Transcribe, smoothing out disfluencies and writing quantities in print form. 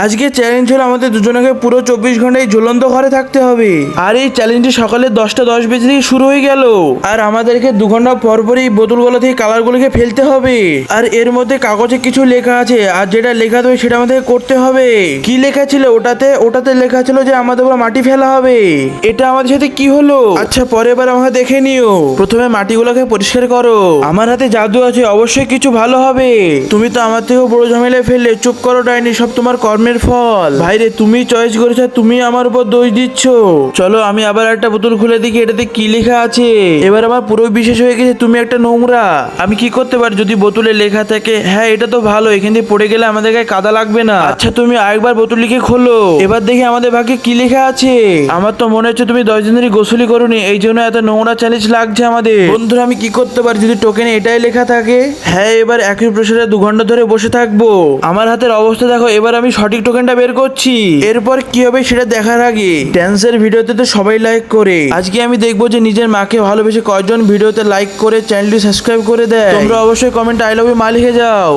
আজকে চ্যালেঞ্জ হলো আমাদের দুজনকে পুরো 24 ঘন্টায় ঝুলন্ত ঘরে থাকতে হবে। আর এই চ্যালেঞ্জটি সকালে 10টা 10 বেজে থেকে শুরু হয়ে গেল। আর আমাদেরকে 2 ঘন্টা পর পর এই বোতলগুলো থেকে কালারগুলোকে ফেলতে হবে। আর এর মধ্যে কাগজে কিছু লেখা আছে, আর যেটা লেখা থাকবে সেটা আমাদের করতে হবে। কি লেখা ছিল ওটাতে লেখা ছিল যে আমাদের উপর মাটি ফেলা হবে। এটা আমাদের সাথে কি হলো? আচ্ছা পরের বার আমাকে দেখে নিও। প্রথমে মাটিগুলোকে পরিষ্কার করো। আমার হাতে জাদু আছে, অবশ্যই কিছু ভালো হবে। তুমি তো আমার থেকেও বড় ঝামেলায় ফেললে। চুপ করো ডাইনি, সব তোমার কর্মের ফল। ভাইরে তুমি চয়েস করেছো, তুমি আমার উপর দোষ দিচ্ছ। চলো আমি আবার একটা বোতল খুলে দেখি এটাতে কি লেখা আছে। এবার আমার পুরো বিশেষ হয়ে গেছে, তুমি একটা নোংরা। আমি কি করতে পারি যদি বোতলে লেখা থাকে? হ্যাঁ এটা তো ভালো, এখান দিয়ে পড়ে গেলে আমাদের গায়ে কাদা লাগবে না। আচ্ছা তুমি আরেকবার বোতল লিখে খোলো। এবার দেখি আমাদের ভাগ্যে কি লেখা আছে। আমার তো মনে হচ্ছে তুমি 10 দিন ধরে গোসলই করোনি, এই জন্য এত নোংরা চ্যালেঞ্জ লাগছে আমাদের। বন্ধুরা আমি কি করতে পারি যদি টোকেনে এটাই লেখা থাকে? হ্যাঁ এবার একই প্রেসারে 2 ঘন্টা ধরে বসে থাকবো। আমার হাতের অবস্থা দেখো, এবার আমি সঠিক টোকেনটা বের করছি। এরপর কি হবে সেটা দেখার আগে ড্যান্সের ভিডিওতে তো সবাই লাইক করে। আজকে আমি দেখবো যে নিজের মাকে ভালোবেসে কয়জন ভিডিওতে লাইক করে চ্যানেলটি সাবস্ক্রাইব করে দেয়। তোমরা অবশ্যই কমেন্ট আই লাভ ইউ মা লিখে যাও।